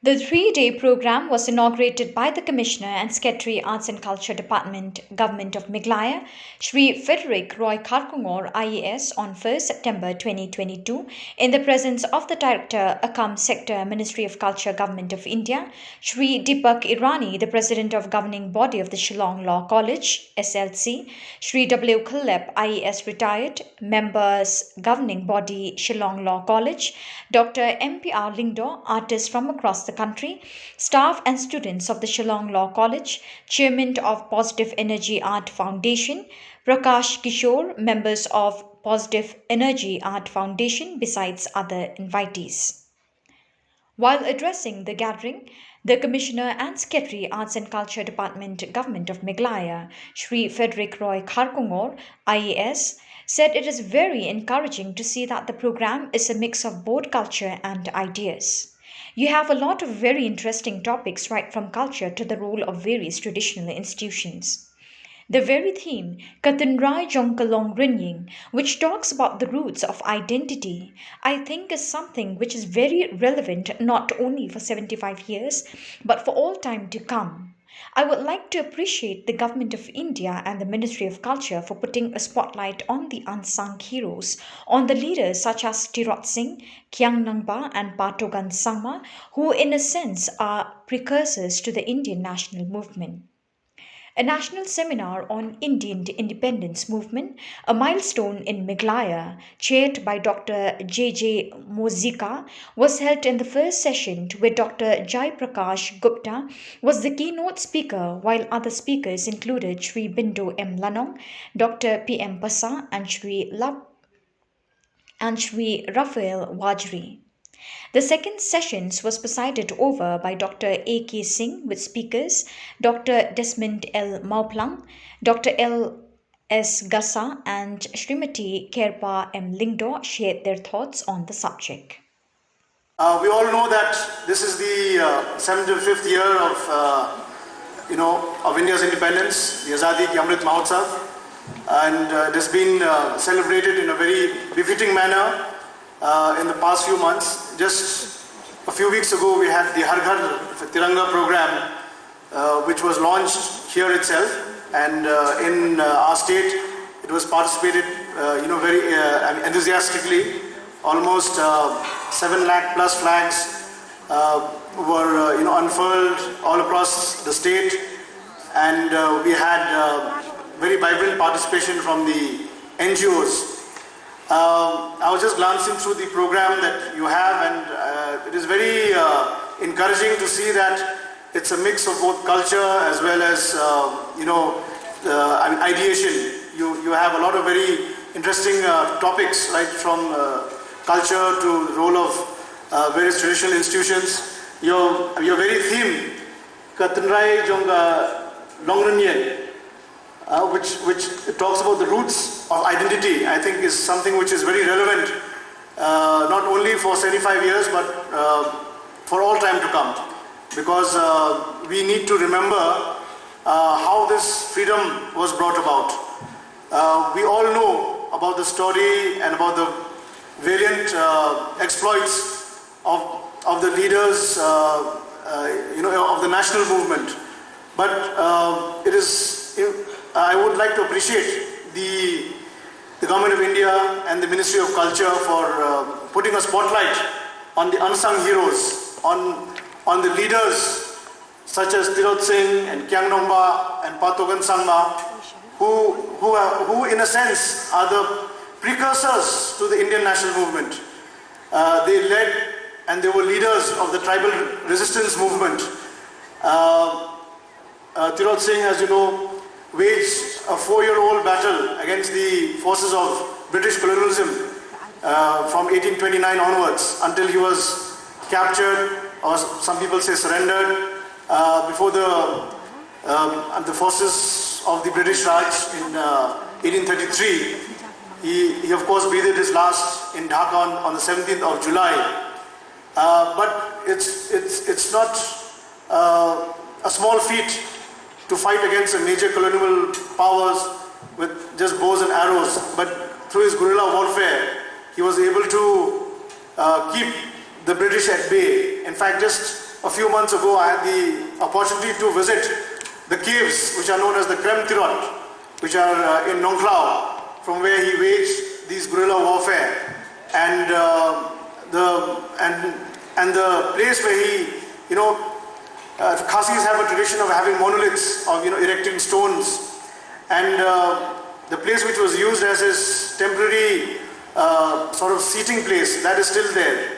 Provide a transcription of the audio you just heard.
The 3-day program was inaugurated by the Commissioner and Secretary Arts and Culture Department, Government of Meghalaya, Shri Frederick Roy Kharkongor IAS on 1st September 2022 in the presence of the Director, Akkam Sector, Ministry of Culture, Government of India, Shri Deepak Irani, the President of Governing Body of the Shillong Law College, SLC, Shri W. Khillep IAS Retired, Members Governing Body, Shillong Law College, Dr. MPR Lingdo, artists from across the country, staff and students of the Shillong Law College, Chairman of Positive Energy Art Foundation, Prakash Kishore, members of Positive Energy Art Foundation, besides other invitees. While addressing the gathering, the Commissioner and Secretary Arts and Culture Department, Government of Meghalaya, Shri Frederick Roy Kharkongor, IAS, said it is very encouraging to see that the program is a mix of both culture and ideas. You have a lot of very interesting topics right from culture to the role of various traditional institutions. The very theme, Katanrai Jongkalong Rinying, which talks about the roots of identity, I think is something which is very relevant not only for 75 years, but for all time to come. I would like to appreciate the Government of India and the Ministry of Culture for putting a spotlight on the unsung heroes, on the leaders such as Tirot, Kiang, Nangbah, and Togan Sangma, who in a sense are precursors to the Indian national movement. A national seminar on Indian independence movement, a milestone in Meghalaya, chaired by Dr. J. Mozika, was held in the first session where Dr. Jai Prakash Gupta was the keynote speaker, while other speakers included Sri Bindu M. Lanong, Dr. P. M. Pasa, and Sri Raphael Wajri. The second session was presided over by Dr. A. K. Singh with speakers Dr. Desmond L. Mauplang, Dr. L. S. Gassa, and Srimati Kerpa M. Lingdo shared their thoughts on the subject. We all know that this is the 75th year of India's independence, the Azadi Ki Amrit Mahotsav, and it has been celebrated in a very befitting manner in the past few months. Just a few weeks ago, we had the Har Ghar Tiranga program, which was launched here itself, and in our state, it was participated, very enthusiastically. Almost 7 lakh plus flags were, unfurled all across the state, and we had very vibrant participation from the NGOs. I was just glancing through the program that you have, and it is very encouraging to see that it's a mix of both culture as well as ideation. You have a lot of very interesting topics, right from culture to the role of various traditional institutions. Your very theme, Katanrai Jonga Longrunyen, which talks about the roots of identity, I think is something which is very relevant, not only for 75 years, but for all time to come. Because we need to remember how this freedom was brought about. We all know about the story and about the valiant exploits of the leaders, of the national movement. But I would like to appreciate the Government of India and the Ministry of Culture for putting a spotlight on the unsung heroes, on the leaders such as Tirot Singh and Kiang Nangbah and Togan Sangma, who in a sense are the precursors to the Indian national movement. They led and they were leaders of the tribal resistance movement. Tirot Singh, as you know, waged a 4-year-old battle against the forces of British colonialism from 1829 onwards until he was captured, or some people say surrendered, before the forces of the British Raj in 1833. He of course breathed his last in Dhaka on the 17th of July. But it's not a small feat to fight against the major colonial powers with just bows and arrows, but through his guerrilla warfare, he was able to keep the British at bay. In fact, just a few months ago, I had the opportunity to visit the caves which are known as the Tirot, which are in Nangbah, from where he waged these guerrilla warfare, and the place where he, Khasis have a tradition of having monoliths, of erecting stones, and the place which was used as his temporary sort of seating place, that is still there.